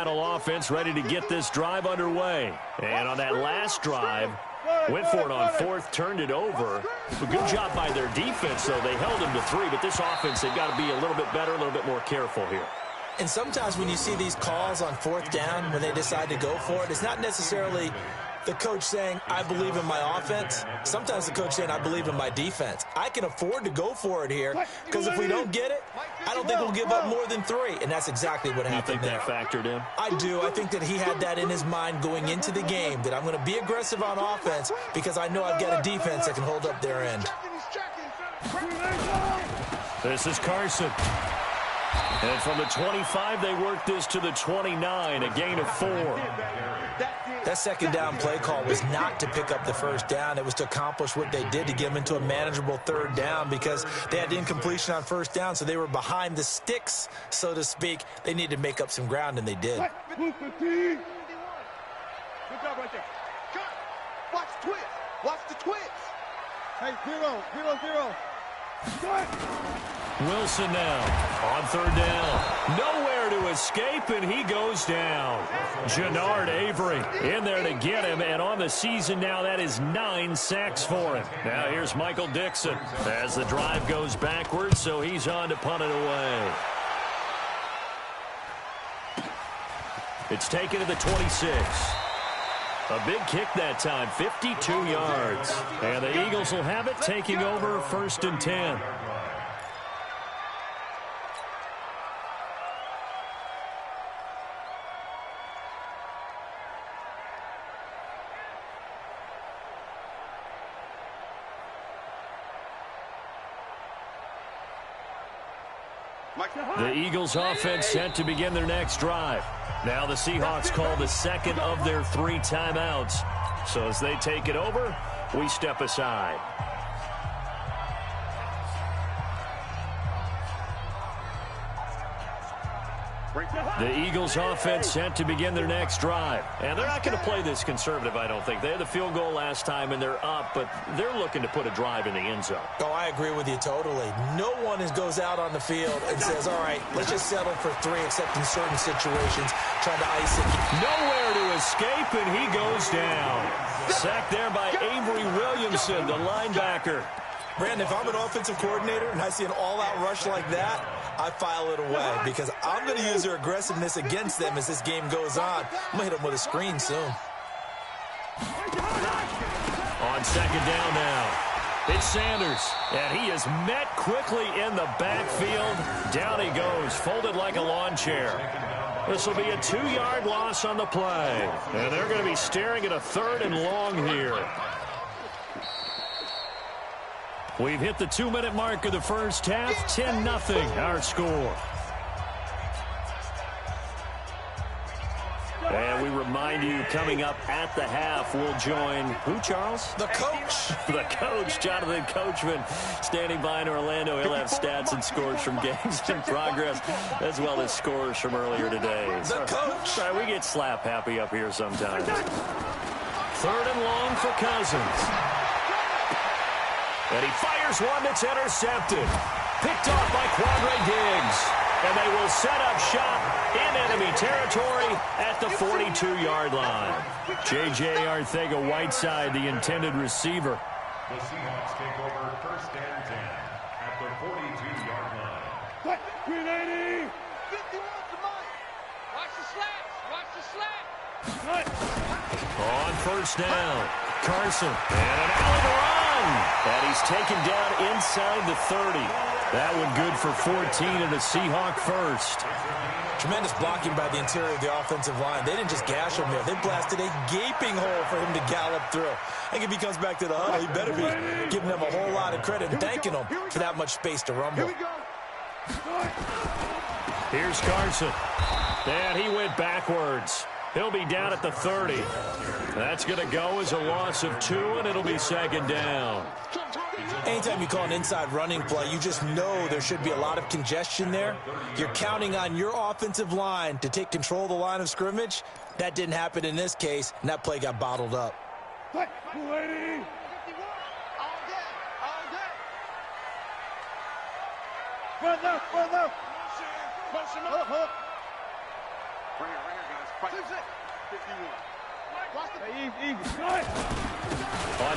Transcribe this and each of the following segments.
Seattle offense ready to get this drive underway. And on that last drive, went for it on fourth, turned it over. A good job by their defense, though. They held him to 3, but this offense, they've got to be a little bit better, a little bit more careful here. And sometimes when you see these calls on fourth down, when they decide to go for it, it's not necessarily the coach saying, I believe in my offense. Sometimes the coach saying, I believe in my defense. I can afford to go for it here because if we don't get it, I don't think we'll give up more than 3. And that's exactly what happened there. You think that factored in? I do. I think that he had that in his mind going into the game, that I'm going to be aggressive on offense because I know I've got a defense that can hold up their end. This is Carson. And from the 25, they work this to the 29, a gain of 4. That second down play call was not to pick up the first down. It was to accomplish what they did, to get them into a manageable third down because they had incompletion on first down, so they were behind the sticks, so to speak. They needed to make up some ground, and they did. Good job right there. Watch the twist. Watch the twist. Hey, 0-0-0. Wilson now on third down. Nowhere to escape, and he goes down. Jannard Avery in there to get him, and on the season now, that is 9 sacks for him. Now here's Michael Dixon as the drive goes backwards, so he's on to punt it away. It's taken to the 26. A big kick that time, 52 yards. And the Eagles will have it, taking over 1st and 10. The Eagles offense set to begin their next drive. Now the Seahawks call the second of their 3 timeouts. So as they take it over, we step aside. The Eagles offense set to begin their next drive. And they're not going to play this conservative, I don't think. They had the field goal last time, and they're up, but they're looking to put a drive in the end zone. Oh, I agree with you totally. No one goes out on the field and says, all right, let's just settle for 3, except in certain situations, trying to ice it. Nowhere to escape, and he goes down. Sacked there by Avery Williamson, the linebacker. Brandon, if I'm an offensive coordinator and I see an all-out rush like that, I file it away because I'm going to use their aggressiveness against them as this game goes on. I'm going to hit them with a screen soon. On second down now, it's Sanders, and he is met quickly in the backfield. Down he goes, folded like a lawn chair. This will be a 2-yard loss on the play, and they're going to be staring at a 3rd and long here. We've hit the 2-minute mark of the first half. 10-0 our score. And we remind you, coming up at the half, we'll join who, Charles? The coach. The coach, Jonathan Coachman, standing by in Orlando. He'll have stats and scores from games in progress, as well as scores from earlier today. The coach. Sorry, we get slap happy up here sometimes. 3rd and long for Cousins. And he fires one that's intercepted. Picked off by Quandre Diggs. And they will set up shop in enemy territory at the 42-yard line. J.J. Arcega-Whiteside, the intended receiver. The Seahawks take over 1st and 10 at the 42-yard line. 380. 51 to Mike. Watch the slats. Watch the slats. On first down, Carson. And an alley to run. And he's taken down inside the 30. That one good for 14 and a Seahawk first. Tremendous blocking by the interior of the offensive line. They didn't just gash him there. They blasted a gaping hole for him to gallop through. I think if he comes back to the huddle, he better be giving them a whole lot of credit and thanking them for that much space to rumble. Here's Carson. And he went backwards. He'll be down at the 30. That's going to go as a loss of 2, and it'll be 2nd down. Anytime you call an inside running play, you just know there should be a lot of congestion there. You're counting on your offensive line to take control of the line of scrimmage. That didn't happen in this case, and that play got bottled up. 280. Run left. Push him up. On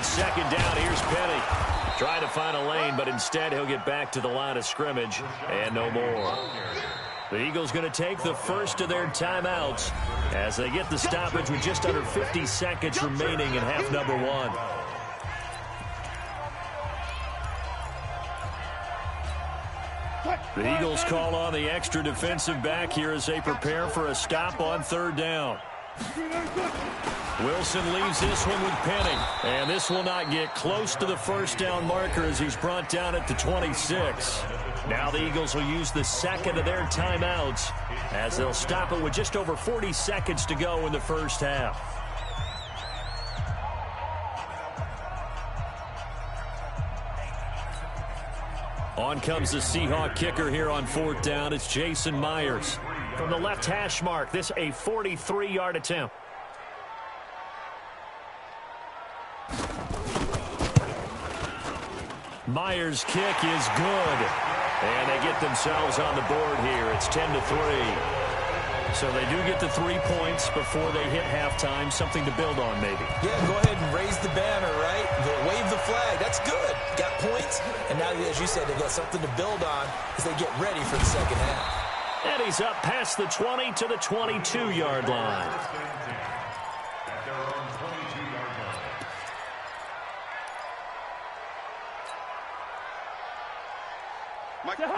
second down, here's Penny. Trying to find a lane, but instead he'll get back to the line of scrimmage and no more. The Eagles going to take the first of their timeouts as they get the stoppage with just under 50 seconds remaining in half number one. The Eagles call on the extra defensive back here as they prepare for a stop on third down. Wilson leaves this one with Penny, and this will not get close to the first down marker as he's brought down at the 26. Now the Eagles will use the second of their timeouts as they'll stop it with just over 40 seconds to go in the first half. On comes the Seahawk kicker here on fourth down. It's Jason Myers. From the left hash mark, this a 43-yard attempt. Myers' kick is good. And they get themselves on the board here. It's 10-3. So they do get the 3 points before they hit halftime. Something to build on, maybe. Yeah, go ahead and raise the banner, right? Wave the flag. That's good. Got points. And now, as you said, they've got something to build on as they get ready for the second half. And he's up past the 20 to the 22-yard line. At their own 22-yard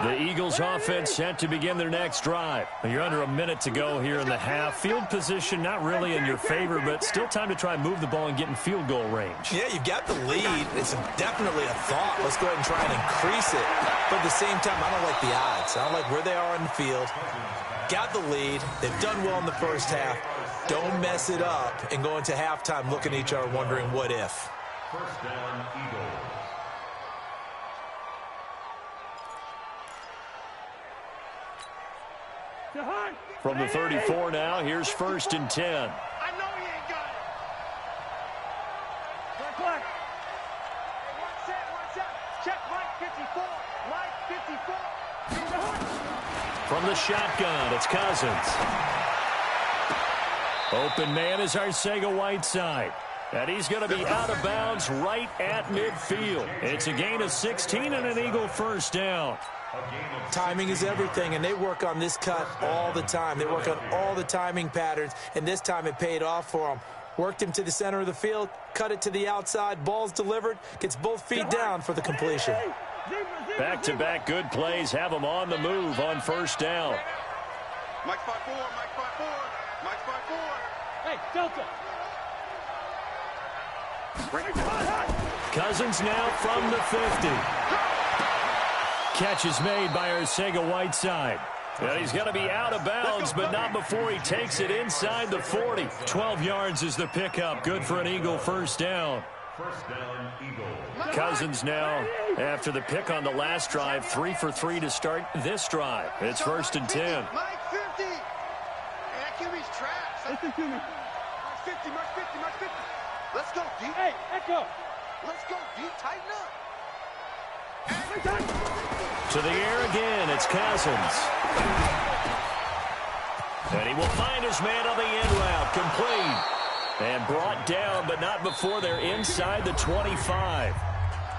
line. The Eagles offense set to begin their next drive. You're under a minute to go here in the half. Field position not really in your favor, but still time to try and move the ball and get in field goal range. Yeah, you've got the lead. It's definitely a thought. Let's go ahead and try and increase it. But at the same time, I don't like the odds. I don't like where they are on the field. Got the lead. They've done well in the first half. Don't mess it up and go into halftime looking at each other wondering what if. First down, Eagles. From the 34 now, here's first and 10. I know he ain't got it. Clock. Watch out. Check Mike 54. Mike 54. From the shotgun, it's Cousins. Open man is Arcega-Whiteside. And he's going to be out of bounds right at midfield. It's a gain of 16 and an Eagle first down. Timing is everything, and they work on this cut all the time. They work on all the timing patterns, and this time it paid off for them. Worked him to the center of the field, cut it to the outside, ball's delivered, gets both feet down for the completion. Back-to-back good plays have them on the move on first down. Mike 5-4. Mike 5-4. Hey, Delta. Cousins now from the 50. Catch is made by Arcega-Whiteside. And he's going to be out of bounds, but not before he takes it inside the 40. 12 yards is the pickup. Good for an Eagle first down. First down, Eagles. Cousins now, after the pick on the last drive, 3 for 3 to start this drive. It's first and 10. Mike 50. And that QB's trash. Listen to me. Mike 50. Let's go, deep. Hey, echo. Let's go, deep. Tighten up. To the air again, it's Cousins. And he will find his man on the end route, complete. And brought down, but not before they're inside the 25.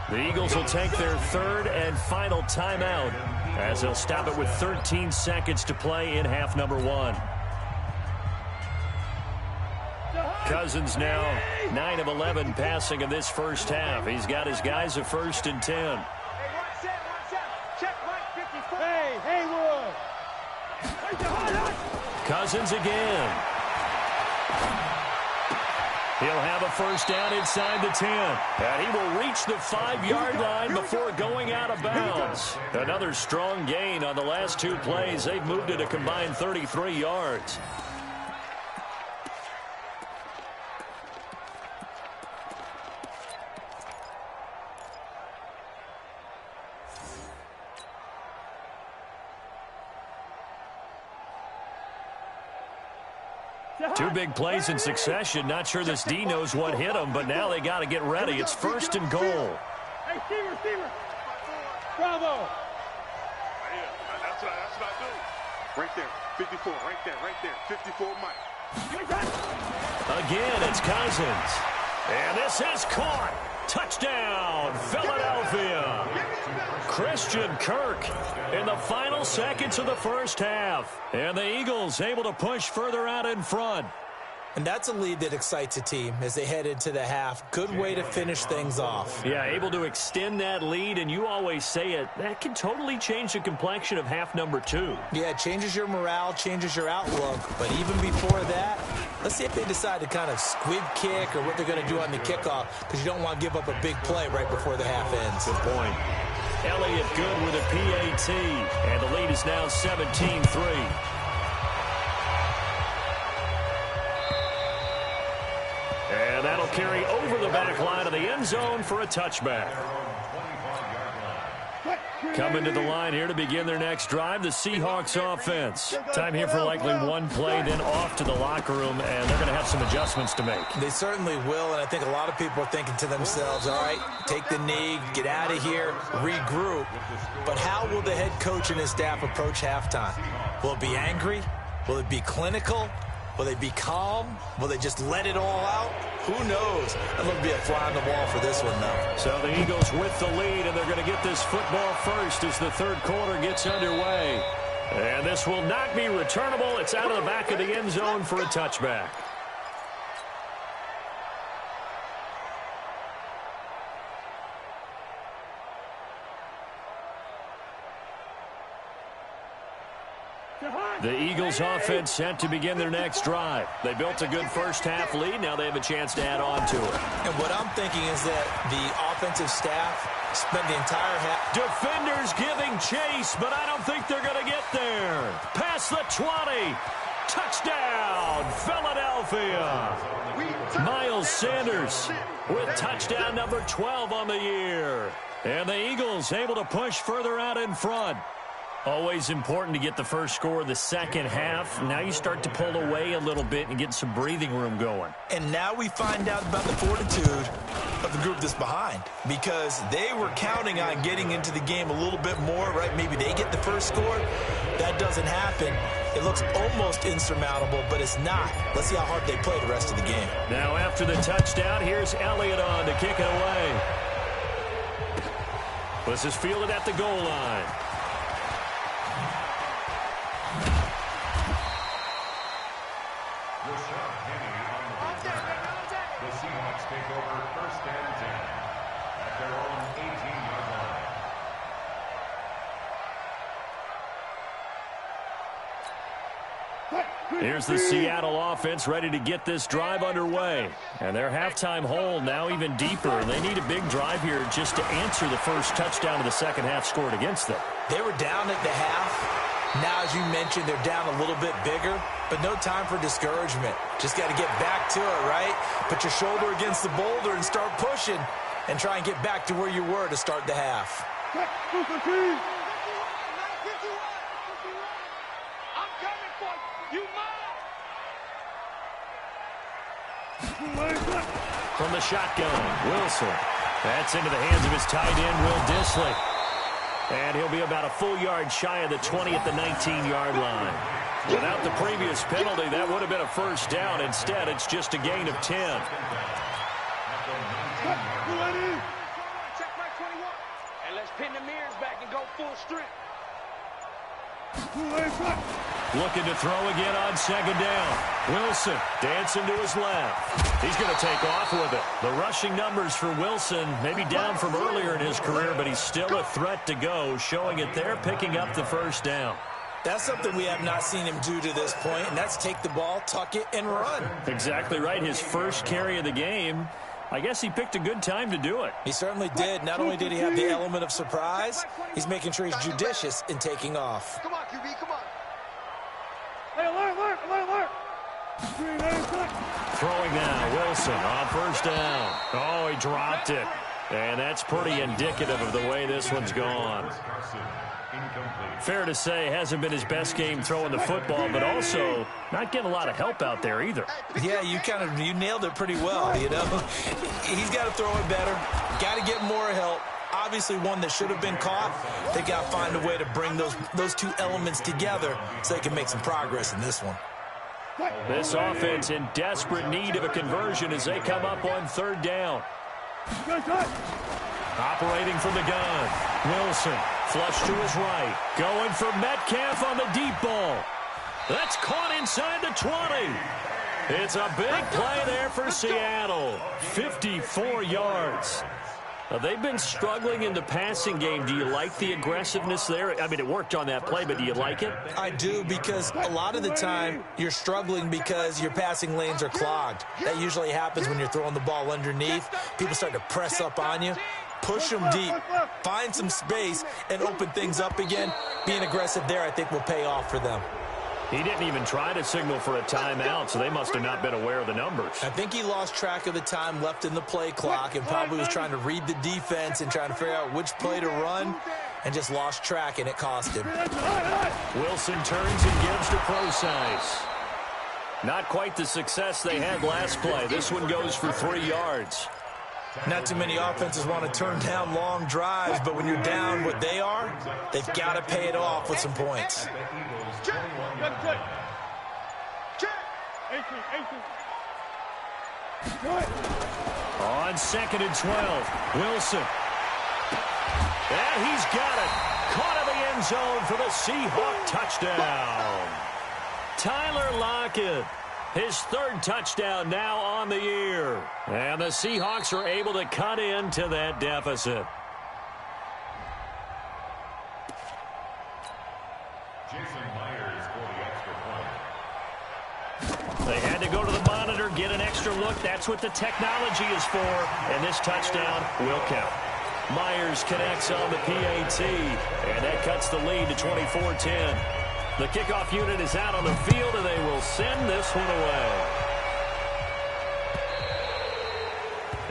The Eagles will take their third and final timeout as they'll stop it with 13 seconds to play in half number one. Cousins now 9 of 11 passing in this first half. He's got his guys a first and 10. Cousins again. He'll have a first down inside the 10. And he will reach the 5-yard line before going out of bounds. Another strong gain on the last two plays. They've moved it a combined 33 yards. Two big plays in succession. Not sure this D knows what hit him, but now they got to get ready. It's first and goal. Hey, receiver. Bravo. That's what I do. Right there. 54. Right there. 54, Mike. Again, it's Cousins. And this is caught. Touchdown, Philadelphia. Christian Kirk in the final seconds of the first half. And the Eagles able to push further out in front. And that's a lead that excites a team as they head into the half. Good way to finish things off. Yeah, able to extend that lead, and you always say it, that can totally change the complexion of half number 2. Yeah, it changes your morale, changes your outlook. But even before that, let's see if they decide to kind of squib kick or what they're going to do on the kickoff, because you don't want to give up a big play right before the half ends. Good point. Elliott good with a PAT, and the lead is now 17-3. And that'll carry over the back line of the end zone for a touchback. Coming to the line here to begin their next drive, the Seahawks offense. Time here for likely one play, then off to the locker room, and they're going to have some adjustments to make. They certainly will, and I think a lot of people are thinking to themselves, all right, take the knee, get out of here, regroup. But how will the head coach and his staff approach halftime? Will it be angry? Will it be clinical? Will they be calm? Will they just let it all out? Who knows? That would be a fly on the wall for this one, though. So the Eagles with the lead, and they're going to get this football first as the third quarter gets underway. And this will not be returnable. It's out of the back of the end zone for a touchback. The Eagles offense set to begin their next drive. They built a good first half lead. Now they have a chance to add on to it. And what I'm thinking is that the offensive staff spent the entire half. Defenders giving chase, but I don't think they're going to get there. Past the 20. Touchdown, Philadelphia. Miles Sanders with touchdown number 12 on the year. And the Eagles able to push further out in front. Always important to get the first score of the second half. Now you start to pull away a little bit and get some breathing room going. And now we find out about the fortitude of the group that's behind, because they were counting on getting into the game a little bit more, right? Maybe they get the first score. That doesn't happen. It looks almost insurmountable, but it's not. Let's see how hard they play the rest of the game. Now after the touchdown, here's Elliott on to kick it away. This is fielded at the goal line. The Seahawks take over first and 10 at their own 18-yard line. Here's the Seattle offense ready to get this drive underway. And their halftime hole now even deeper. And they need a big drive here just to answer the first touchdown of the second half scored against them. They were down at the half. Now, as you mentioned, they're down a little bit bigger, but no time for discouragement. Just got to get back to it, right? Put your shoulder against the boulder and start pushing and try and get back to where you were to start the half. I'm coming for you. You mine. From the shotgun, Wilson. That's into the hands of his tight end, Will Dissly. And he'll be about a full yard shy of the 20 at the 19-yard line. Without the previous penalty, that would have been a first down. Instead, it's just a gain of 10. Check my 21. And let's pin the mirrors back and go full strength. Looking to throw again on second down. Wilson dancing to his left. He's going to take off with it. The rushing numbers for Wilson maybe down from earlier in his career, but he's still a threat to go, showing it there, picking up the first down. That's something we have not seen him do to this point, and that's take the ball, tuck it, and run. Exactly right. His first carry of the game. I guess he picked a good time to do it. He certainly did. Not only did he have the element of surprise, he's making sure he's judicious in taking off. Come on, QB, come on. Hey, alert. Throwing now, Wilson on first down. Oh, he dropped it. And that's pretty indicative of the way this one's gone. Fair to say, hasn't been his best game throwing the football, but also not getting a lot of help out there either. Yeah, you nailed it pretty well, you know. He's got to throw it better. Got to get more help. Obviously one that should have been caught. They got to find a way to bring those two elements together so they can make some progress in this one. This offense in desperate need of a conversion as they come up on third down. Operating from the gun. Wilson, flush to his right. Going for Metcalf on the deep ball. That's caught inside the 20. It's a big play there for Seattle. 54 yards. They've been struggling in the passing game. Do you like the aggressiveness there? I mean, it worked on that play, but do you like it? I do, because a lot of the time you're struggling because your passing lanes are clogged. That usually happens when you're throwing the ball underneath. People start to press up on you. Push them deep, find some space, and open things up again. Being aggressive there, I think, will pay off for them. He didn't even try to signal for a timeout, so they must have not been aware of the numbers. I think he lost track of the time left in the play clock and probably was trying to read the defense and trying to figure out which play to run, and just lost track, and it cost him. Wilson turns and gives to Procise. Not quite the success they had last play. This one goes for 3 yards. Not too many offenses want to turn down long drives, but when you're down what they are, they've got to pay it off with some points. On 2nd and 12, Wilson. And he's got it. Caught in the end zone for the Seahawk touchdown. Tyler Lockett. His 3rd touchdown now on the year. And the Seahawks are able to cut into that deficit. Jason Myers for the extra point. They had to go to the monitor, get an extra look. That's what the technology is for. And this touchdown will count. Myers connects on the PAT. And that cuts the lead to 24-10. The kickoff unit is out on the field, and they will send this one away.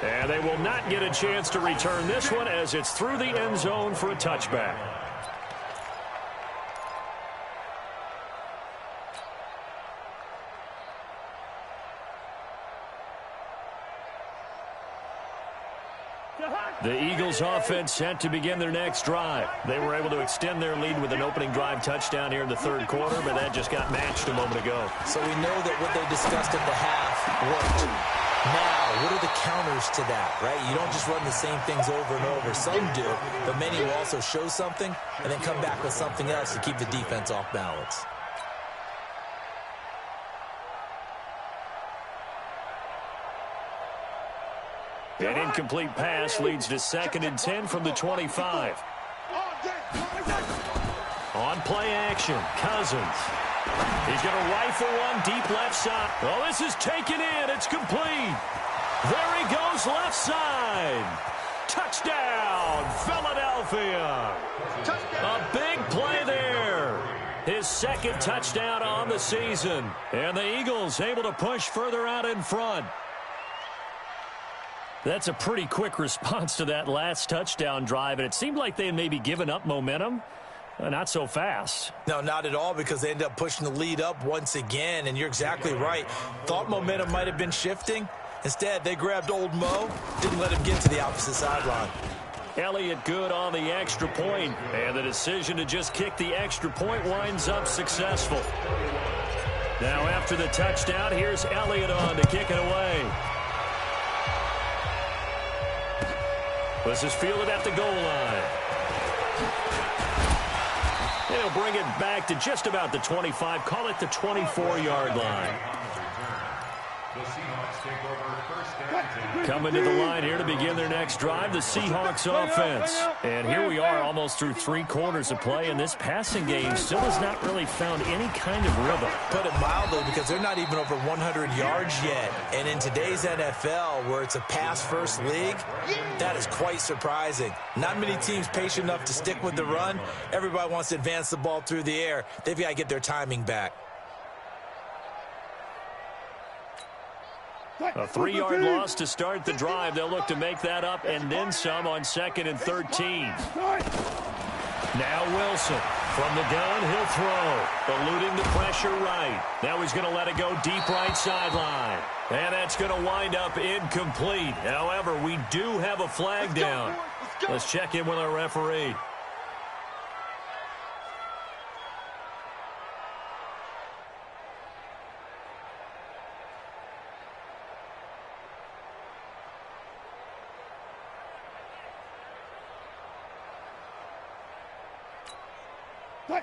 And they will not get a chance to return this one as it's through the end zone for a touchback. The Eagles offense set to begin their next drive. They were able to extend their lead with an opening drive touchdown here in the 3rd quarter, but that just got matched a moment ago. So we know that what they discussed at the half worked. Now, what are the counters to that, right? You don't just run the same things over and over. Some do, but many will also show something and then come back with something else to keep the defense off balance. An incomplete pass leads to 2nd and 10 from the 25. On play action, Cousins. He's going to rifle one deep left side. Oh, this is taken in. It's complete. There he goes left side. Touchdown, Philadelphia. A big play there. His 2nd touchdown on the season. And the Eagles able to push further out in front. That's a pretty quick response to that last touchdown drive, and it seemed like they had maybe given up momentum. Not so fast. No, not at all, because they ended up pushing the lead up once again, and you're exactly right. Thought momentum might have been shifting. Instead, they grabbed old Mo, didn't let him get to the opposite sideline. Elliott good on the extra point, and the decision to just kick the extra point winds up successful. Now after the touchdown, here's Elliott on to kick it away. This is fielded at the goal line. He'll bring it back to just about the 25, call it the 24-yard line. The Seahawks take over 1st and 10. Coming to the line here to begin their next drive, the Seahawks offense. And here we are almost through 3 quarters of play, and this passing game still has not really found any kind of rhythm. Put it mildly, because they're not even over 100 yards yet. And in today's NFL, where it's a pass-first league, that is quite surprising. Not many teams patient enough to stick with the run. Everybody wants to advance the ball through the air. They've got to get their timing back. A 3-yard loss to start the drive. They'll look to make that up and then some on 2nd and 13. Now Wilson from the gun. He'll throw. Eluding the pressure right. Now he's going to let it go deep right sideline. And that's going to wind up incomplete. However, we do have a flag down. Let's check in with our referee.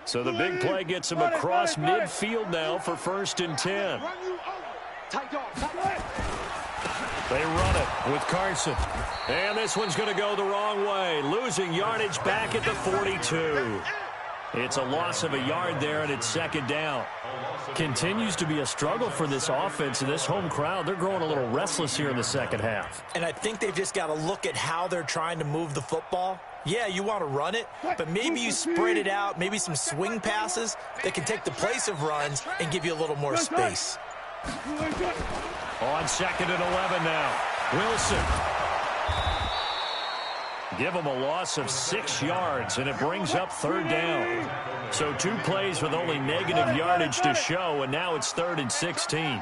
So the big play gets him across midfield now for 1st and 10. They run it with Carson. And this one's going to go the wrong way, losing yardage back at the 42. It's a loss of a yard there, and it's 2nd down. Continues to be a struggle for this offense and this home crowd. They're growing a little restless here in the second half. And I think they've just got to look at how they're trying to move the football. Yeah, you want to run it, but maybe you spread it out, maybe some swing passes that can take the place of runs and give you a little more space. On 2nd and 11 now. Wilson. Give him a loss of 6 yards, and it brings up 3rd down. So 2 plays with only negative yardage to show, and now it's 3rd and 16.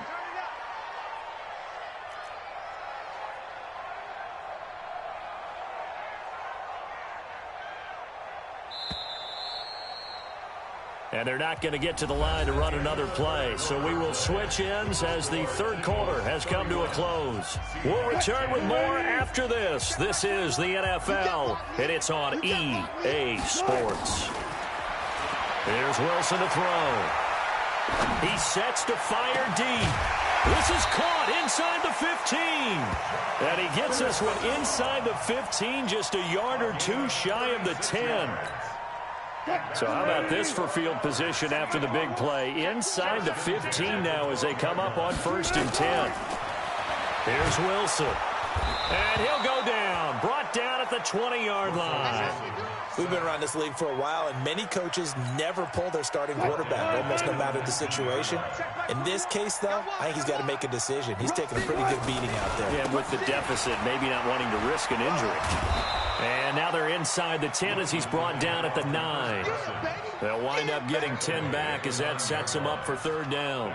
And they're not going to get to the line to run another play. So we will switch ends as the 3rd quarter has come to a close. We'll return with more after this. This is the NFL, and it's on EA Sports. Here's Wilson to throw. He sets to fire deep. This is caught inside the 15. And he gets this one inside the 15, just a yard or 2 shy of the 10. So how about this for field position after the big play? Inside the 15 now as they come up on 1st and 10. Here's Wilson. And he'll go down. Brought down at the 20-yard line. We've been around this league for a while, and many coaches never pull their starting quarterback, almost no matter the situation. In this case, though, I think he's got to make a decision. He's taking a pretty good beating out there. Yeah, with the deficit, maybe not wanting to risk an injury. And now they're inside the 10 as he's brought down at the 9. They'll wind up getting 10 back as that sets him up for 3rd down.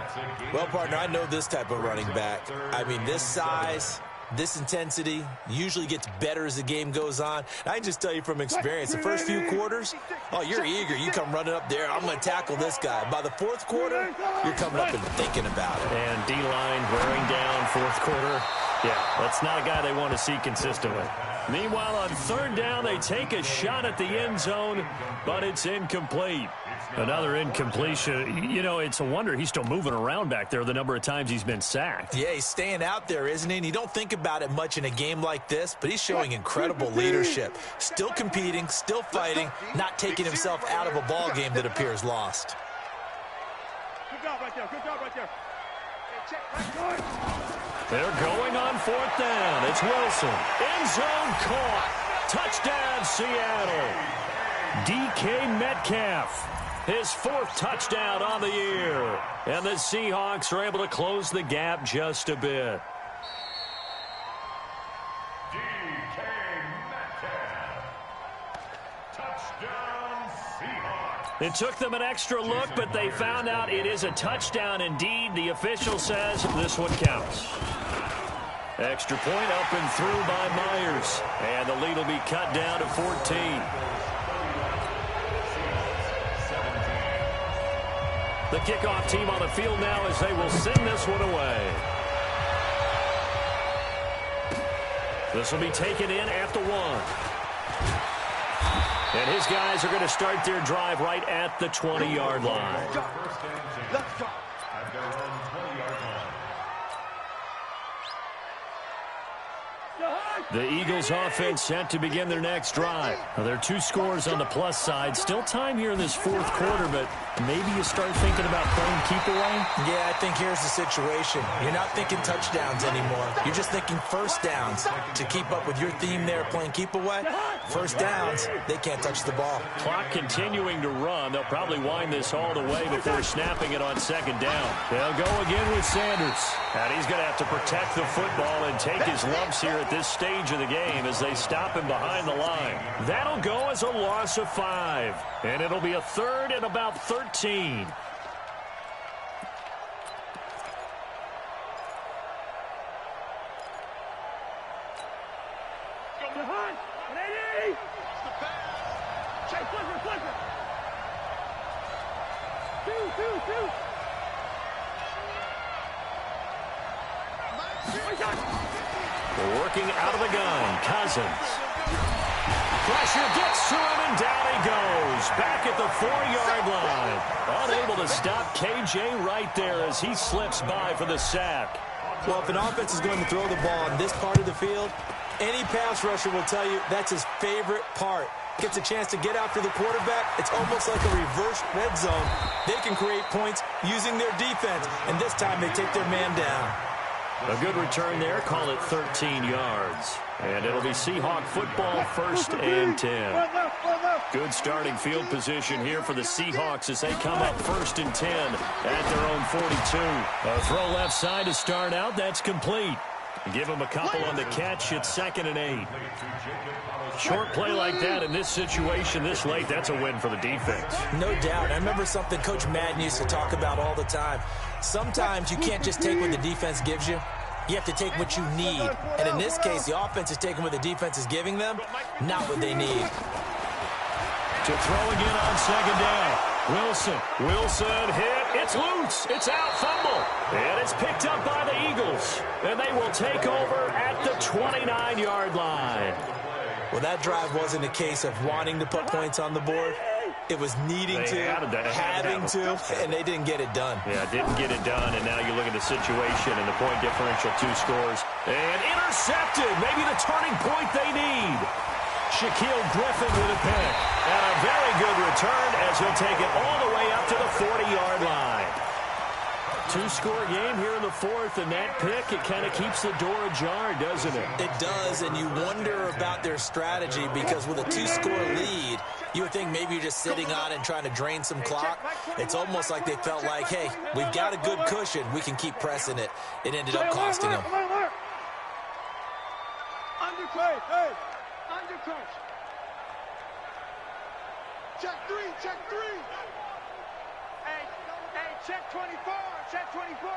Well, partner, I know this type of running back. I mean, this size, this intensity usually gets better as the game goes on. And I can just tell you from experience, the first few quarters, oh, you're eager. You come running up there, I'm going to tackle this guy. By the 4th quarter, you're coming up and thinking about it. And D-line wearing down 4th quarter. Yeah, that's not a guy they want to see consistently. Meanwhile, on 3rd down, they take a shot at the end zone, but it's incomplete. Another incompletion. You know, it's a wonder he's still moving around back there the number of times he's been sacked. Yeah, he's staying out there, isn't he? And you don't think about it much in a game like this, but he's showing incredible leadership. Still competing, still fighting, not taking himself out of a ball game that appears lost. Good job right there. Good job right there. Hey, check. They're going on 4th down. It's Wilson. End zone caught. Touchdown, Seattle. DK Metcalf. His 4th touchdown on the year. And the Seahawks are able to close the gap just a bit. DK Metcalf. Touchdown, Seahawks. It took them an extra look, but they found out it is a touchdown indeed. The official says this one counts. Extra point up and through by Myers. And the lead will be cut down to 14. The kickoff team on the field now as they will send this one away. This will be taken in at the 1. And his guys are going to start their drive right at the 20-yard line. Let's go. At their own 20-yard line. The Eagles offense set to begin their next drive. Now, there are 2 scores on the plus side. Still time here in this 4th quarter, but maybe you start thinking about playing keep away? Yeah, I think here's the situation. You're not thinking touchdowns anymore. You're just thinking 1st downs. To keep up with your theme there, playing keep away, 1st downs, they can't touch the ball. Clock continuing to run. They'll probably wind this all the way before snapping it on 2nd down. They'll go again with Sanders. And he's going to have to protect the football and take his lumps here at this stage of the game as they stop him behind the line. That'll go as a loss of 5. And it'll be a 3rd and about 13. Working out of the gun, Cousins. Pressure gets to him, and down he goes. Back at the 4-yard line. Unable to stop KJ right there as he slips by for the sack. Well, if an offense is going to throw the ball on this part of the field, any pass rusher will tell you that's his favorite part. Gets a chance to get after the quarterback. It's almost like a reverse red zone. They can create points using their defense, and this time they take their man down. A good return there. Call it 13 yards. And it'll be Seahawk football, 1st and 10. Good starting field position here for the Seahawks as they come up 1st and 10 at their own 42. A throw left side to start out. That's complete. Give them a couple on the catch. It's 2nd and 8. Short play like that in this situation this late, that's a win for the defense. No doubt. I remember something Coach Madden used to talk about all the time. Sometimes you can't just take what the defense gives you. You have to take what you need. And in this case, the offense is taking what the defense is giving them, not what they need. To throw again on 2nd down. Wilson hit. It's loose. It's out. Fumble. And it's picked up by the Eagles. And they will take over at the 29-yard line. Well, that drive wasn't a case of wanting to put points on the board. It was needing to, having to, and they didn't get it done. Yeah, didn't get it done, and now you look at the situation and the point differential, 2 scores. And intercepted. Maybe the turning point they need. Shaquille Griffin with a pick. And a very good return as he'll take it all the way up to the 40-yard line. 2-score game here in the 4th, and that pick, it kind of keeps the door ajar, doesn't it? It does, and you wonder about their strategy because with a 2-score lead, you would think maybe you're just sitting on and trying to drain some clock. It's almost like they felt like, hey, we've got a good cushion. We can keep pressing it. It ended up costing them. Undercut. Hey, undercut. Check 3, check 3. Hey, check 24, check 24.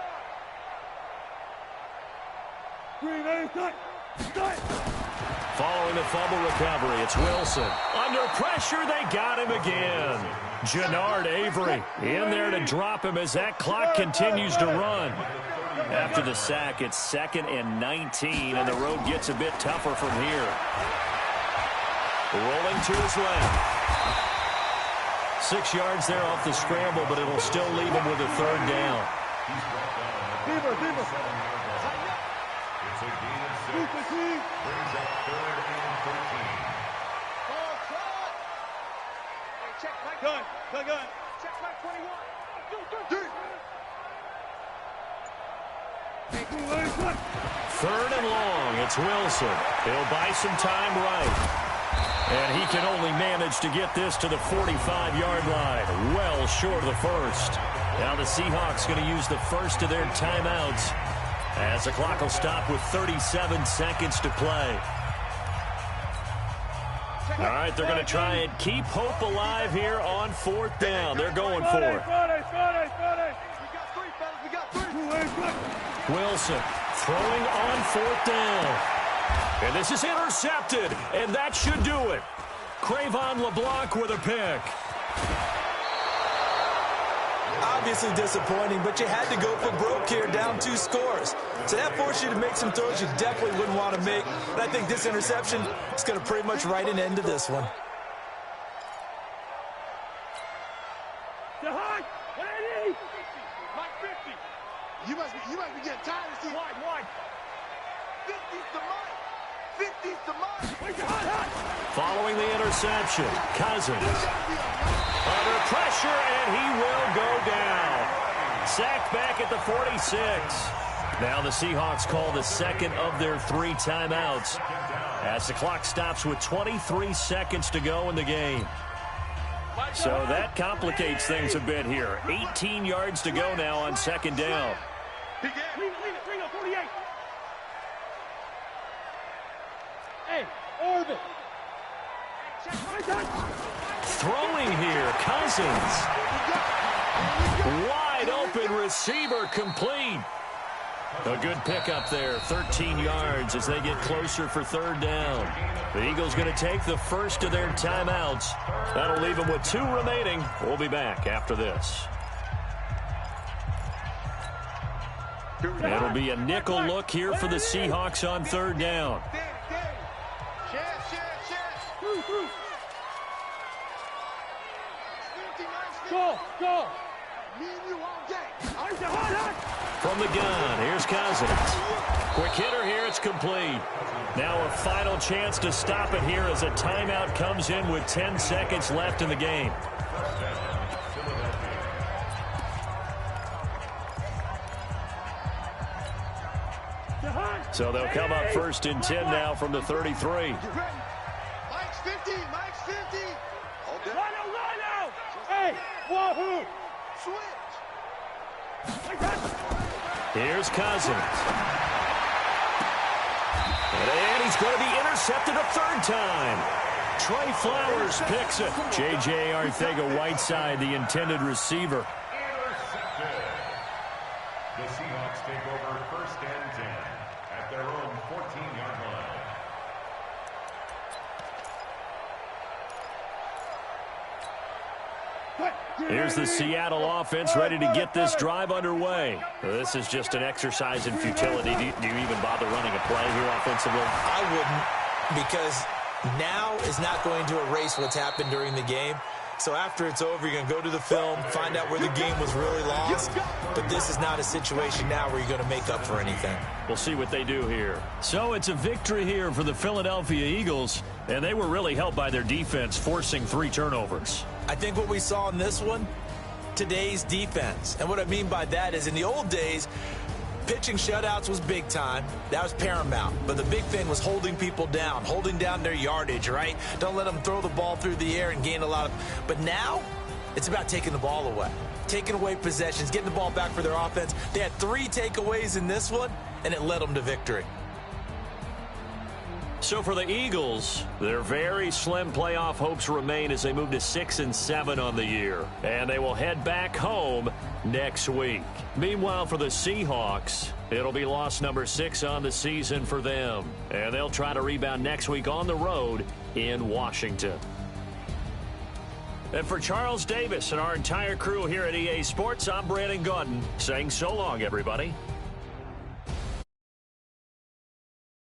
Green, hey, cut. Following the fumble recovery, it's Wilson. Under pressure, they got him again. Jannard Avery in there to drop him as that clock continues to run. After the sack, it's 2nd and 19, and the road gets a bit tougher from here. Rolling to his left. 6 yards there off the scramble, but it'll still leave him with a 3rd down. It's a gain of 6. Brings up 3rd and 13. Hey, check my gun. Check my 21. 3rd and long. It's Wilson. He'll buy some time right. And he can only manage to get this to the 45-yard line. Well short of the 1st. Now the Seahawks going to use the first of their timeouts as the clock will stop with 37 seconds to play. All right, they're going to try and keep hope alive here on 4th down. They're going for it. Wilson throwing on 4th down. And this is intercepted, and that should do it. Cravon LeBlanc with a pick. Obviously disappointing, but you had to go for broke here, down 2 scores. So that forced you to make some throws you definitely wouldn't want to make. And I think this interception is going to pretty much write an end to this one. You must be getting tired of seeing wide. 50's the money. 50's the money. Following the interception, Cousins under pressure, and he will go down. Sacked back at the 46. Now the Seahawks call the 2nd of their 3 timeouts as the clock stops with 23 seconds to go in the game. So that complicates things a bit here. 18 yards to go now on 2nd down. Bring up 48. Hey, orbit. Throwing here, Cousins. Wide open receiver complete. A good pickup there, 13 yards as they get closer for 3rd down. The Eagles going to take the first of their timeouts. That'll leave them with 2 remaining. We'll be back after this. It'll be a nickel look here for the Seahawks on 3rd down. Go, go. Me and you all day. From the gun, here's Cousins. Quick hitter here, it's complete. Now a final chance to stop it here as a timeout comes in with 10 seconds left in the game. So they'll come up first and 10 now from the 33. Mike's 50, Mike's 50. Hold that. Line out. Hey, wahoo. Switch. Here's Cousins. And he's going to be intercepted a third time. Trey Flowers picks it. J.J. Arcega-Whiteside, the intended receiver. Intercepted. The Seahawks take over first and 10 at their own 14-yard line. Here's the Seattle offense ready to get this drive underway. This is just an exercise in futility. Do you even bother running a play here offensively? I wouldn't, because now is not going to erase what's happened during the game. So after it's over, you're going to go to the film, find out where the game was really lost. But this is not a situation now where you're going to make up for anything. We'll see what they do here. So it's a victory here for the Philadelphia Eagles, and they were really helped by their defense forcing 3 turnovers. I think what we saw in this one, today's defense. And what I mean by that is in the old days, pitching shutouts was big time. That was paramount. But the big thing was holding people down, holding down their yardage, right? Don't let them throw the ball through the air and gain a lot of... But now, it's about taking the ball away. Taking away possessions, getting the ball back for their offense. They had 3 takeaways in this one, and it led them to victory. So for the Eagles, their very slim playoff hopes remain as they move to 6-7 on the year. And they will head back home next week. Meanwhile, for the Seahawks, it'll be loss number 6 on the season for them. And they'll try to rebound next week on the road in Washington. And for Charles Davis and our entire crew here at EA Sports, I'm Brandon Gaudin saying so long, everybody.